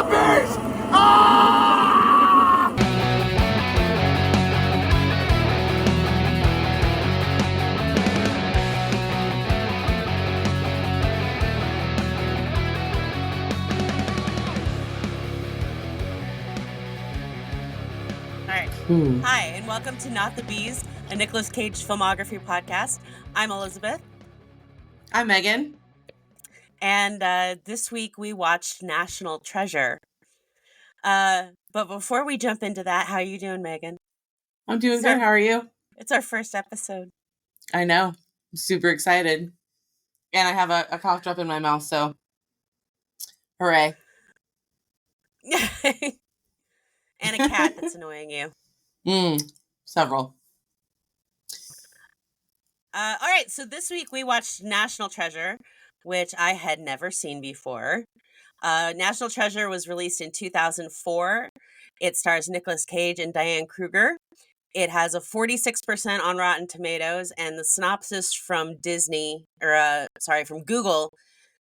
beast! Ah! All right. Hi, and welcome to Not the Bees, a Nicolas Cage filmography podcast. I'm Elizabeth. I'm Megan. And this week we watched National Treasure. But before we jump into that, how are you doing, Megan? I'm doing good. How are you? It's our first episode. I know. I'm super excited. And I have a cough drop in my mouth, so hooray. And a cat that's annoying you. Several. All right, so this week we watched National Treasure, which I had never seen before. National Treasure was released in 2004. It stars Nicolas Cage and Diane Kruger. It has a 46% on Rotten Tomatoes, and the synopsis from from Google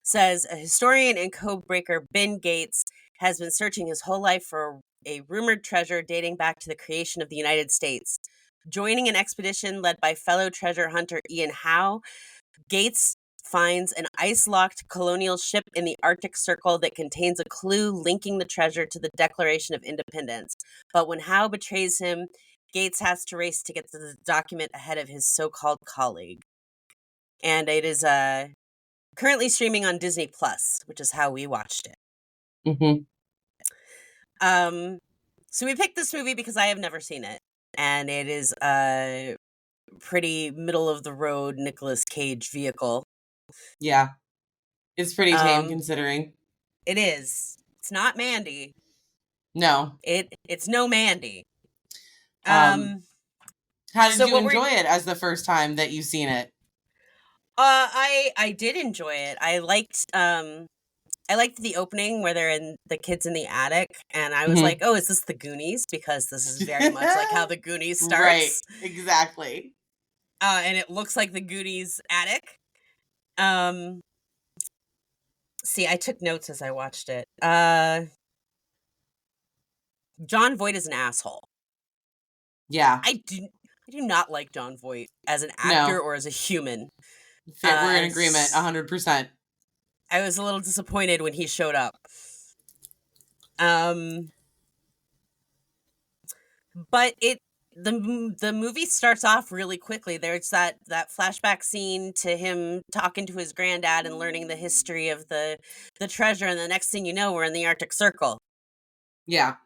says a historian and codebreaker Ben Gates has been searching his whole life for a rumored treasure dating back to the creation of the United States. Joining an expedition led by fellow treasure hunter Ian Howe, Gates finds an ice-locked Colonial ship in the Arctic Circle that contains a clue linking the treasure to the Declaration of Independence. But when Howe betrays him, Gates has to race to get to the document ahead of his so-called colleague. And it is currently streaming on Disney+, which is how we watched it. Mm-hmm. So we picked this movie because I have never seen it. And it is a pretty middle-of-the-road Nicolas Cage vehicle. Yeah. It's pretty tame considering. It is. It's not Mandy. No. It's no Mandy. How did you enjoy it as the first time that you've seen it? I did enjoy it. I liked the opening where the kids in the attic, and I was like, oh, is this the Goonies? Because this is very much like how the Goonies starts. Right, exactly. And it looks like the Goonies attic. See, I took notes as I watched it. Jon Voight is an asshole. Yeah. I do not like Jon Voight as an actor or as a human. We're in agreement, 100%. I was a little disappointed when he showed up. But the movie starts off really quickly. There's that flashback scene to him talking to his granddad and learning the history of the treasure, and the next thing you know, we're in the Arctic Circle. Yeah.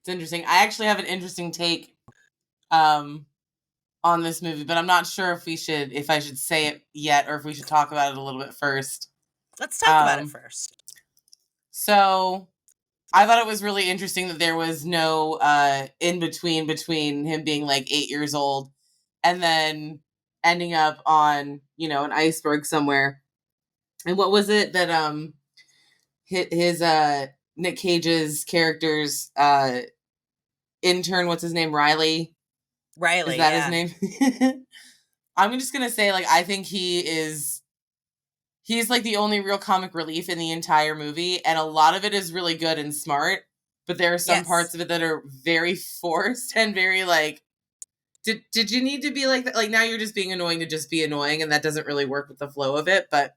It's interesting. I actually have an interesting take on this movie, but I'm not sure if I should say it yet or if we should talk about it a little bit first. Let's talk about it first. So I thought it was really interesting that there was no in-between between him being like 8 years old and then ending up on, an iceberg somewhere. And what was it that his Nick Cage's character's intern, what's his name? Riley? Riley, is that his name? I'm just going to say, I think he's like the only real comic relief in the entire movie, and a lot of it is really good and smart, but there are some parts of it that are very forced and very did you need to be like that? Like, now you're just being annoying to just be annoying, and that doesn't really work with the flow of it, but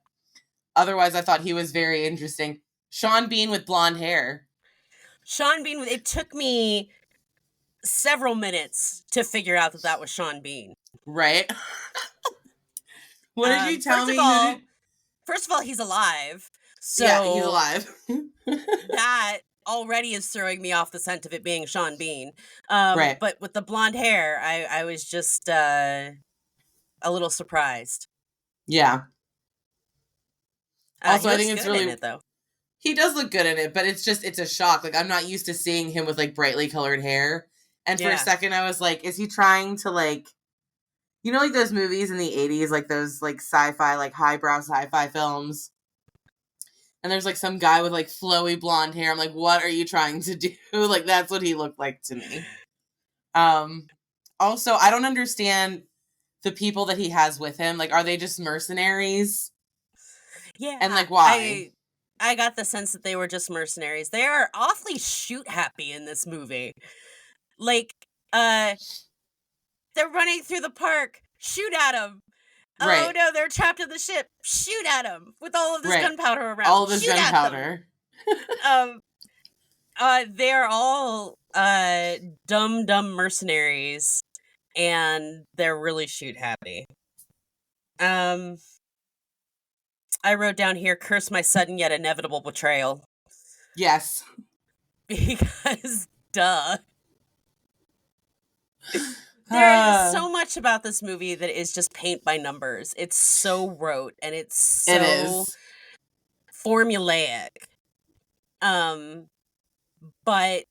otherwise I thought he was very interesting. Sean Bean with blonde hair. It took me several minutes to figure out that was Sean Bean. Right? What did you tell me? First of all, he's alive. So yeah, he's alive. That already is throwing me off the scent of it being Sean Bean. Right. But with the blonde hair, I was just a little surprised. Yeah. Also, I think it's really... in it, though. He does look good in it, but it's a shock. I'm not used to seeing him with brightly colored hair. And for a second I was like, is he trying to those movies in the 80s, those sci-fi, highbrow sci-fi films? And there's some guy with flowy blonde hair. I'm like, what are you trying to do? That's what he looked like to me. Also, I don't understand the people that he has with him. Are they just mercenaries? Yeah. And why? I got the sense that they were just mercenaries. They are awfully shoot happy in this movie. Like, they're running through the park. Shoot at them. Right. Oh no, they're trapped in the ship. Shoot at them with all of this Right. gunpowder around. All this Shoot at them. gunpowder. They're all dumb mercenaries, and they're really shoot happy. I wrote down here, curse my sudden yet inevitable betrayal. Yes. Because, duh. There is so much about this movie that is just paint by numbers. It's so rote, and it's so formulaic. But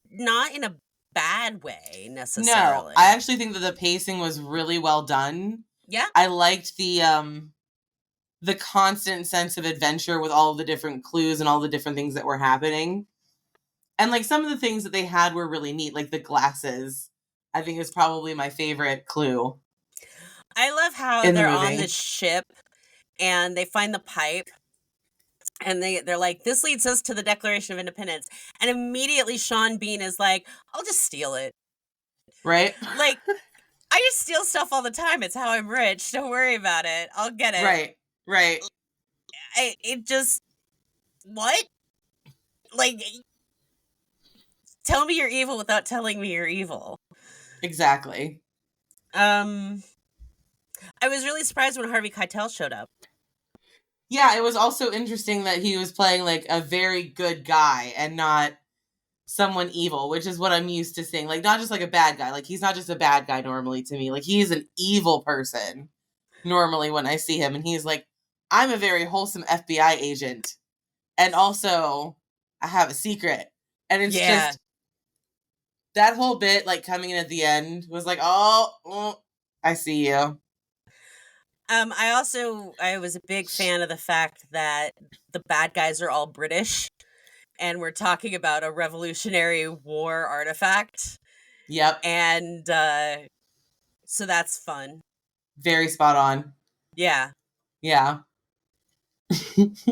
not in a bad way, necessarily. No, I actually think that the pacing was really well done. Yeah. I liked the constant sense of adventure with all the different clues and all the different things that were happening. And, like, some of the things that they had were really neat, like the glasses, I think is probably my favorite clue. I love how they're on this ship, and they find the pipe, and they're like, this leads us to the Declaration of Independence. And immediately Sean Bean is like, I'll just steal it. Right? Like, I just steal stuff all the time. It's how I'm rich. Don't worry about it. I'll get it. Right. What? Like, tell me you're evil without telling me you're evil. Exactly. I was really surprised when Harvey Keitel showed up. Yeah, it was also interesting that he was playing, like, a very good guy and not someone evil, which is what I'm used to seeing. Like, not just like a bad guy. Like, he's not just a bad guy normally to me. Like, he's an evil person normally when I see him. And he's like, I'm a very wholesome FBI agent. And also, I have a secret. And it's just, that whole bit, like, coming in at the end was like, oh, I see you. I was a big fan of the fact that the bad guys are all British, and we're talking about a Revolutionary War artifact. Yep. And so that's fun. Very spot on. Yeah. Yeah. It's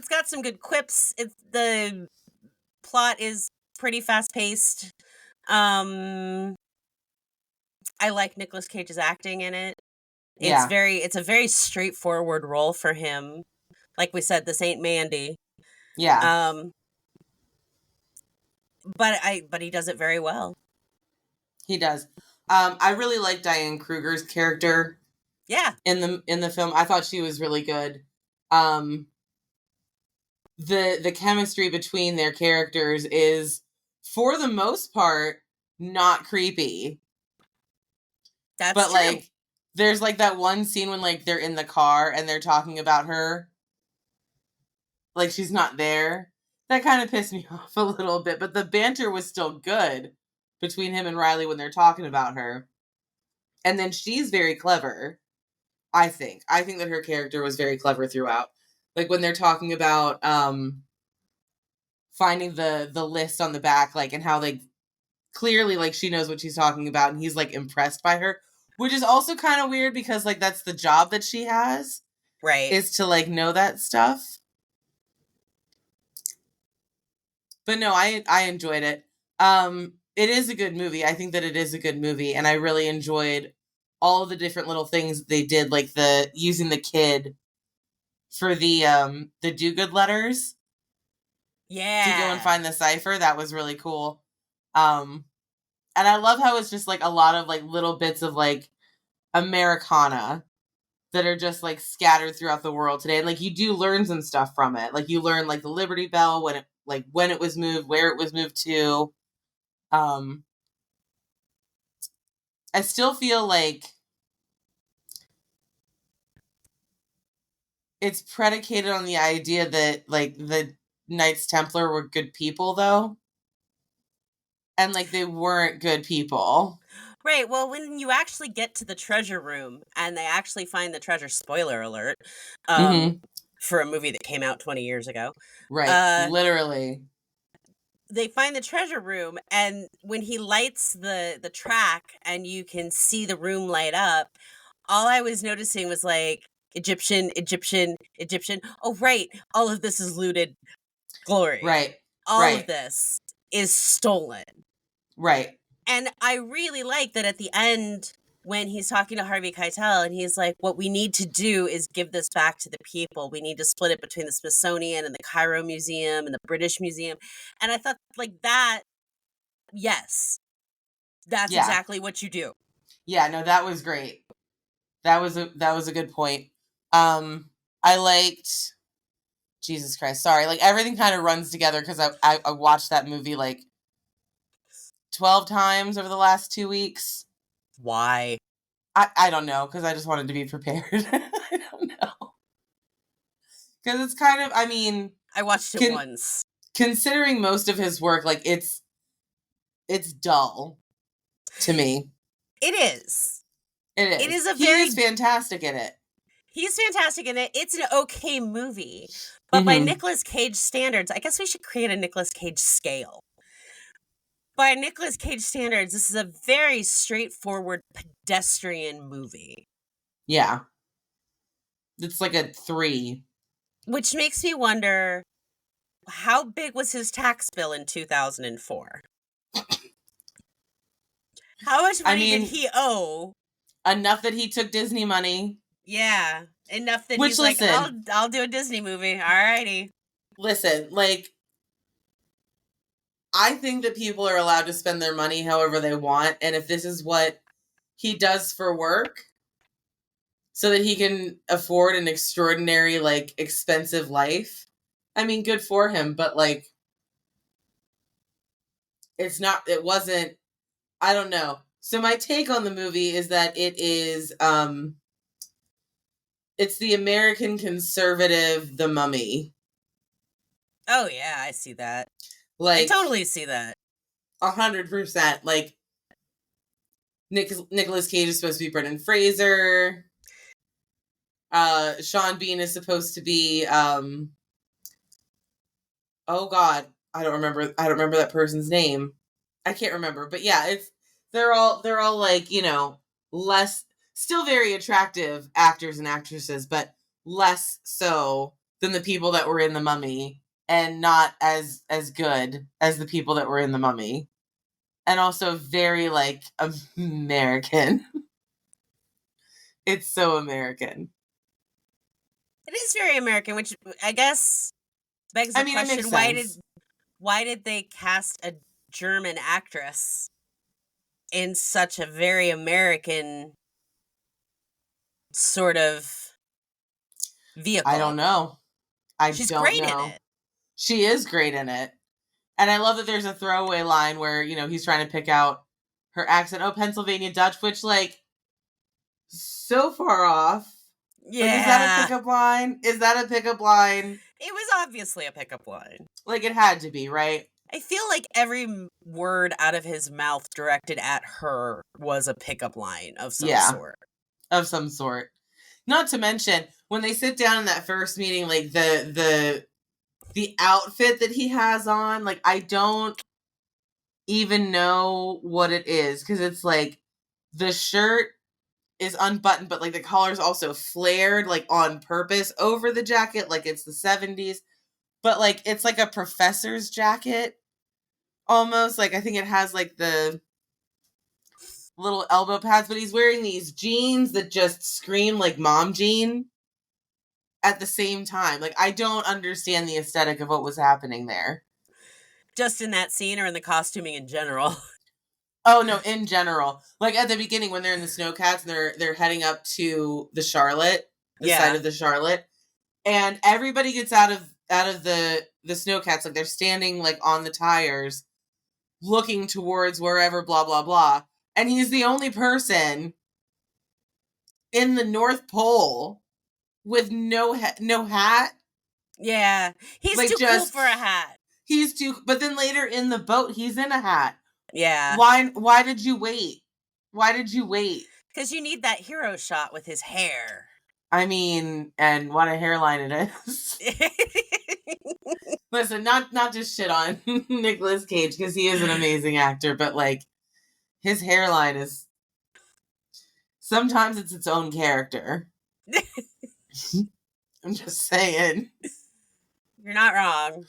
got some good quips. The plot is pretty fast paced. I like Nicolas Cage's acting in it. It's a very straightforward role for him. Like we said, this ain't Mandy. Yeah. But he does it very well. He does. I really like Diane Kruger's character. Yeah. In the film, I thought she was really good. The chemistry between their characters is, for the most part, not creepy. That's but true. Like, there's like that one scene when like they're in the car and they're talking about her, like she's not there. That kind of pissed me off a little bit, but the banter was still good between him and Riley when they're talking about her. And then she's very clever, I think. I think that her character was very clever throughout. Like when they're talking about finding the list on the back, like, and how like clearly like she knows what she's talking about, and he's like impressed by her, which is also kind of weird because like that's the job that she has, right? Is to like know that stuff. But no, I enjoyed it. It is a good movie. I think that it is a good movie, and I really enjoyed all of the different little things they did, like the using the kid for the do-good letters. Yeah. To go and find the cipher. That was really cool. And I love how it's just like a lot of like little bits of like Americana that are just like scattered throughout the world today. And like you do learn some stuff from it. Like you learn like the Liberty Bell, when it was moved, where it was moved to. I still feel like it's predicated on the idea that like the Knights Templar were good people though. And like they weren't good people. Right. Well, when you actually get to the treasure room and they actually find the treasure, spoiler alert, for a movie that came out 20 years ago. Right. Literally. They find the treasure room, and when he lights the track and you can see the room light up, all I was noticing was like Egyptian, Egyptian, Egyptian. Oh, right. All of this is looted glory. Right. All of Right. this is stolen. Right. And I really like that at the end when he's talking to Harvey Keitel and he's like, what we need to do is give this back to the people. We need to split it between the Smithsonian and the Cairo Museum and the British Museum. And I thought like that, yes, that's Yeah. exactly what you do. Yeah, no, that was great. That was a good point. I liked Jesus Christ, sorry. Like everything kind of runs together because I watched that movie like 12 times over the last 2 weeks. Why? I don't know, because I just wanted to be prepared. I don't know. Because it's kind of, I mean, I watched it once. Considering most of his work, like it's dull to me. It is. It is. It is a he very is fantastic in it. He's fantastic in it. It's an okay movie. But by Nicolas Cage standards, I guess we should create a Nicolas Cage scale. By Nicolas Cage standards, this is a very straightforward pedestrian movie. Yeah. It's like a 3. Which makes me wonder, how big was his tax bill in 2004? How much money did he owe? Enough that he took Disney money. Yeah. Enough that he's like, I'll do a Disney movie. Alrighty. Listen, like, I think that people are allowed to spend their money however they want. And if this is what he does for work so that he can afford an extraordinary, like, expensive life, I mean, good for him. But, like, it wasn't, I don't know. So my take on the movie is that it is, it's the American conservative, The Mummy. Oh, yeah, I see that. Like, I totally see that. 100%. Like, Nicolas Cage is supposed to be Brendan Fraser. Sean Bean is supposed to be, oh God, I don't remember that person's name. I can't remember, but yeah, they're all like, you know, still very attractive actors and actresses, but less so than the people that were in The Mummy, and not as good as the people that were in The Mummy. And also very, like, American. It's so American. It is very American, which I guess begs the question, why did they cast a German actress in such a very American sort of vehicle? I don't know. She's great in it. She is great in it. And I love that there's a throwaway line where, you know, he's trying to pick out her accent. Oh, Pennsylvania Dutch, which, like, so far off. Yeah. Like, is that a pickup line? Is that a pickup line? It was obviously a pickup line. Like, it had to be, right? I feel like every word out of his mouth directed at her was a pickup line of some sort. Of some sort. Not to mention, when they sit down in that first meeting, like, the outfit that he has on, like, I don't even know what it is, because it's like the shirt is unbuttoned, but like the collar's also flared, like, on purpose over the jacket, like it's the 70s, but like it's like a professor's jacket almost. Like, I think it has like the little elbow pads, but he's wearing these jeans that just scream like mom jean at the same time. Like, I don't understand the aesthetic of what was happening there. Just in that scene or in the costuming in general? Oh, no, in general. Like, at the beginning when they're in the Snowcats and they're heading up to the Charlotte, the side of the Charlotte, and everybody gets out of the Snowcats, like, they're standing, like, on the tires, looking towards wherever, blah, blah, blah. And he's the only person in the North Pole with no hat. Yeah. He's like, too cool for a hat. But then later in the boat, he's in a hat. Yeah. Why did you wait? Why did you wait? Because you need that hero shot with his hair. I mean, and what a hairline it is. Listen, not just shit on Nicolas Cage, because he is an amazing actor, but like, his hairline is Sometimes it's its own character. I'm just saying. You're not wrong.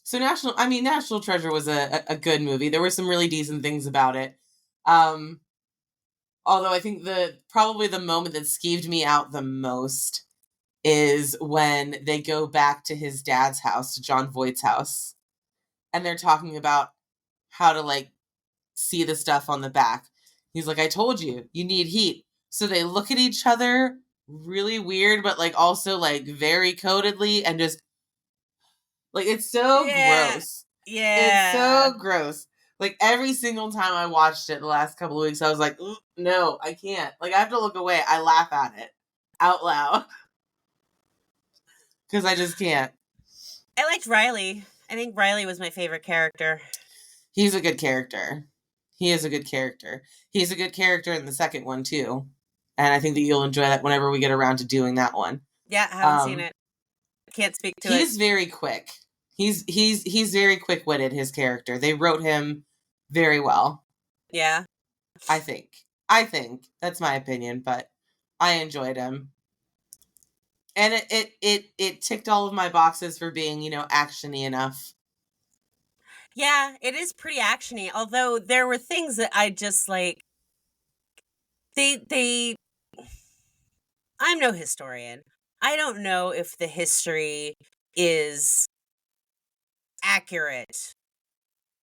So National Treasure was a good movie. There were some really decent things about it. Although I think probably the moment that skeeved me out the most is when they go back to his dad's house, to Jon Voight's house, and they're talking about how to, like, see the stuff on the back. He's like, I told you, you need heat. So they look at each other really weird, but, like, also, like, very codedly, and just, like, it's so gross. Yeah. It's so gross. Like, every single time I watched it the last couple of weeks, I was like, no, I can't. Like, I have to look away. I laugh at it out loud. Because I just can't. I liked Riley. I think Riley was my favorite character. He's a good character. He is a good character. He's a good character in the second one, too. And I think that you'll enjoy that whenever we get around to doing that one. Yeah, I haven't seen it. Can't speak to it. He's very quick. He's very quick-witted, his character. They wrote him very well. Yeah. I think. That's my opinion, but I enjoyed him. And it ticked all of my boxes for being, action-y enough. Yeah, it is pretty actiony. Although there were things that I just like. I'm no historian. I don't know if the history is accurate.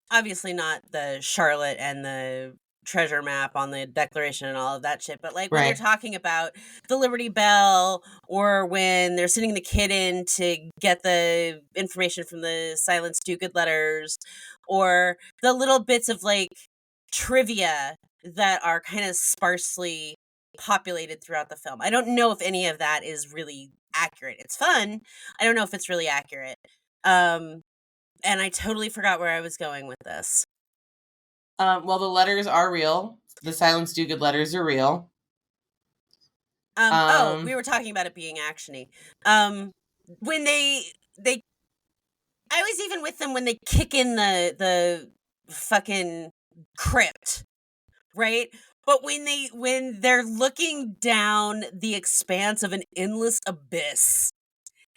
Obviously not the Charlotte and the treasure map on the Declaration and all of that shit, but like when they're talking about the Liberty Bell, or when they're sending the kid in to get the information from the Silence Do Good letters, or the little bits of like trivia that are kind of sparsely populated throughout the film. I don't know if any of that is really accurate. It's fun. I don't know if it's really accurate. And I totally forgot where I was going with this. Well, the letters are real. The Silence Do Good letters are real. We were talking about it being actiony. When they I was even with them when they kick in the fucking crypt, right? But when they're looking down the expanse of an endless abyss,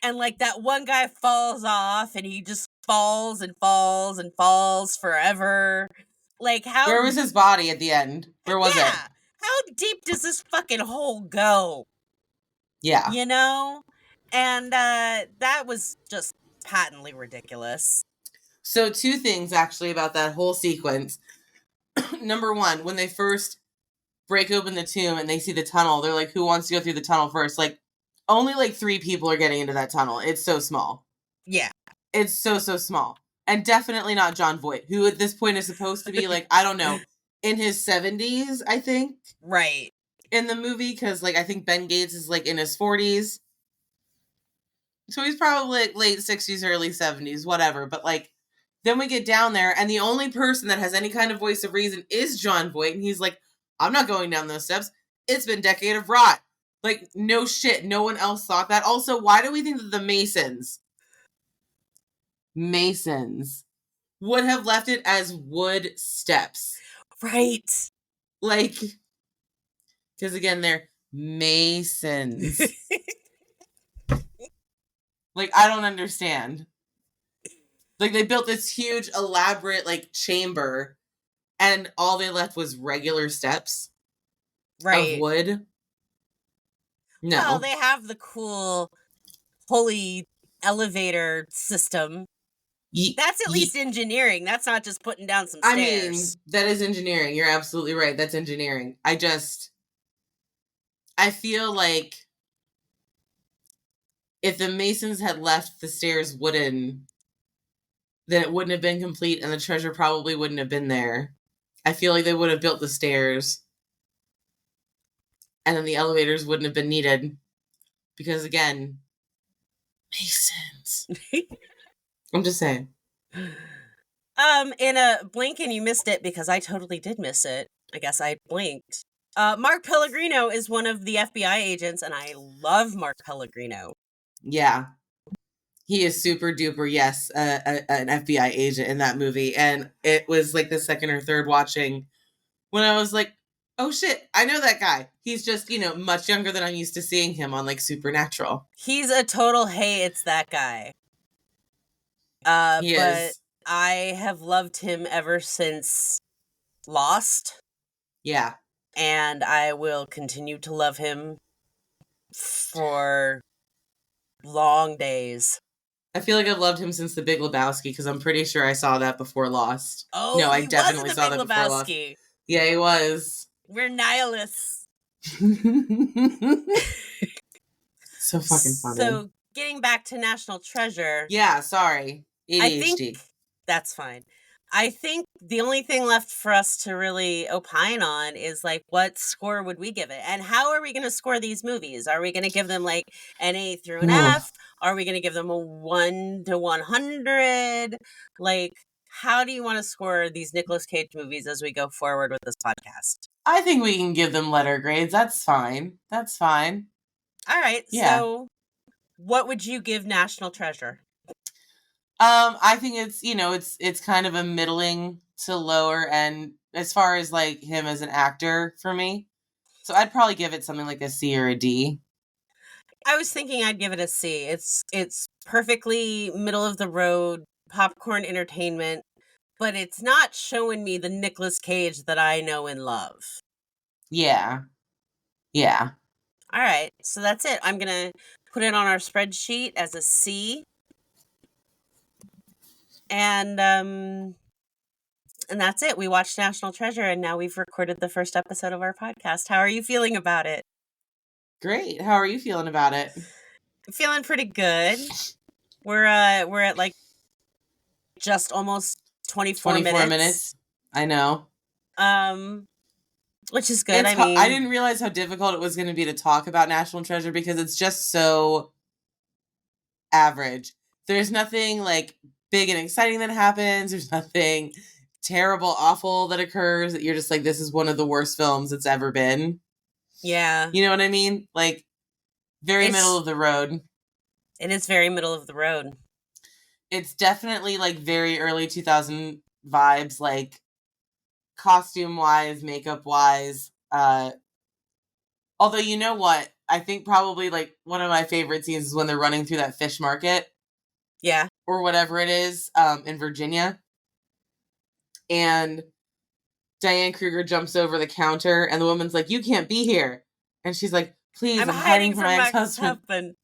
and like that one guy falls off and he just falls and falls and falls forever. Like, where was his body at the end? Where was it? How deep does this fucking hole go? Yeah. You know? And that was just patently ridiculous. So 2 things actually about that whole sequence. Number 1, when they first break open the tomb and they see the tunnel, they're like, who wants to go through the tunnel first? Like, only like 3 people are getting into that tunnel. It's so small. Yeah. It's so small. And definitely not Jon Voight, who at this point is supposed to be like, I don't know, in his 70s, I think. Right. In the movie, because like I think Ben Gates is like in his 40s. So he's probably like late 60s, early 70s, whatever. But like, then we get down there and the only person that has any kind of voice of reason is Jon Voight. And he's like, I'm not going down those steps. It's been a decade of rot. Like, no shit. No one else thought that. Also, why do we think that the Masons would have left it as wood steps? Right. Like, because again, they're Masons. Like, I don't understand. Like, they built this huge, elaborate, like, chamber, and all they left was regular steps of wood. No. Well, they have the cool, holy elevator system. That's at least engineering. That's not just putting down some stairs. I mean, that is engineering. You're absolutely right. That's engineering. I feel like if the Masons had left the stairs wooden, then it wouldn't have been complete and the treasure probably wouldn't have been there. I feel like they would have built the stairs and then the elevators wouldn't have been needed. Because again, Masons. I'm just saying. In a blink and you missed it, because I totally did miss it. I guess I blinked. Mark Pellegrino is one of the FBI agents, and I love Mark Pellegrino. Yeah. He is super duper, yes, an FBI agent in that movie. And it was like the second or third watching when I was like, oh shit, I know that guy. He's just, much younger than I'm used to seeing him on, like, Supernatural. He's a total, hey, it's that guy. He But is. I have loved him ever since Lost. Yeah. And I will continue to love him for long days. I feel like I've loved him since The Big Lebowski, because I'm pretty sure I saw that before Lost. Oh, No, I he definitely was in saw The that Big before Lost. Lebowski. Yeah, he was. We're nihilists. So fucking funny. So, getting back to National Treasure. Yeah, sorry. ADHD. I think that's fine. I think the only thing left for us to really opine on is, like, what score would we give it? And how are we going to score these movies? Are we going to give them, like, an A through an F? Are we going to give them a 1 to 100? Like, how do you want to score these Nicolas Cage movies as we go forward with this podcast? I think we can give them letter grades. That's fine. That's fine. All right. Yeah. So, what would you give National Treasure? I think it's kind of a middling to lower end as far as, like, him as an actor for me. So I'd probably give it something like a C or a D. I was thinking I'd give it a C. It's perfectly middle of the road popcorn entertainment, but it's not showing me the Nicolas Cage that I know and love. Yeah. Yeah. All right. So that's it. I'm going to put it on our spreadsheet as a C. And that's it. We watched National Treasure, and now we've recorded the first episode of our podcast. How are you feeling about it? Great. How are you feeling about it? I'm feeling pretty good. We're at, like, just almost 24 minutes. I know. Which is good. I didn't realize how difficult it was going to be to talk about National Treasure because it's just so average. There's nothing, like, big and exciting that happens. There's nothing terrible, awful that occurs that you're just like, this is one of the worst films it's ever been. Yeah. You know what I mean? Like, middle of the road. It is very middle of the road. It's definitely, like, very early 2000 vibes, like, costume-wise, makeup-wise. Although, you know what? I think probably, like, one of my favorite scenes is when they're running through that fish market. Yeah. Or whatever it is, in Virginia. And Diane Kruger jumps over the counter, and the woman's like, you can't be here. And she's like, please, I'm hiding from my ex-husband.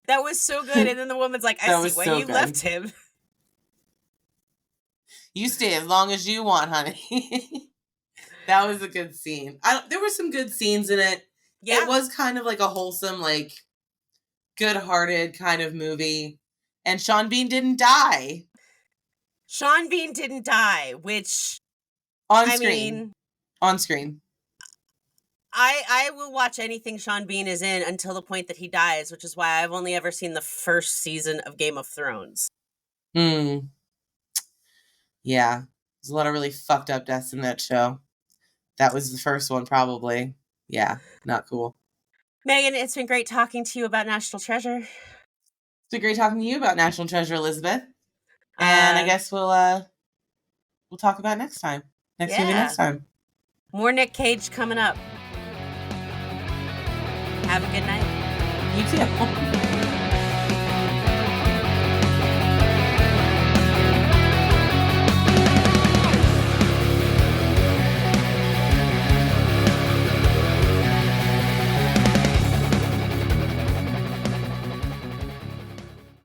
That was so good. And then the woman's like, I see why you left him. You stay as long as you want, honey. That was a good scene. There were some good scenes in it. Yeah. It was kind of like a wholesome, like, good-hearted kind of movie. And Sean Bean didn't die. Sean Bean didn't die, which... On screen. I will watch anything Sean Bean is in until the point that he dies, which is why I've only ever seen the first season of Game of Thrones. Yeah. There's a lot of really fucked up deaths in that show. That was the first one, probably. Yeah, not cool. Megan, it's been great talking to you about National Treasure. It's been great talking to you about National Treasure, Elizabeth. And I guess we'll talk about next time. Movie next time. More Nick Cage coming up. Have a good night. You too.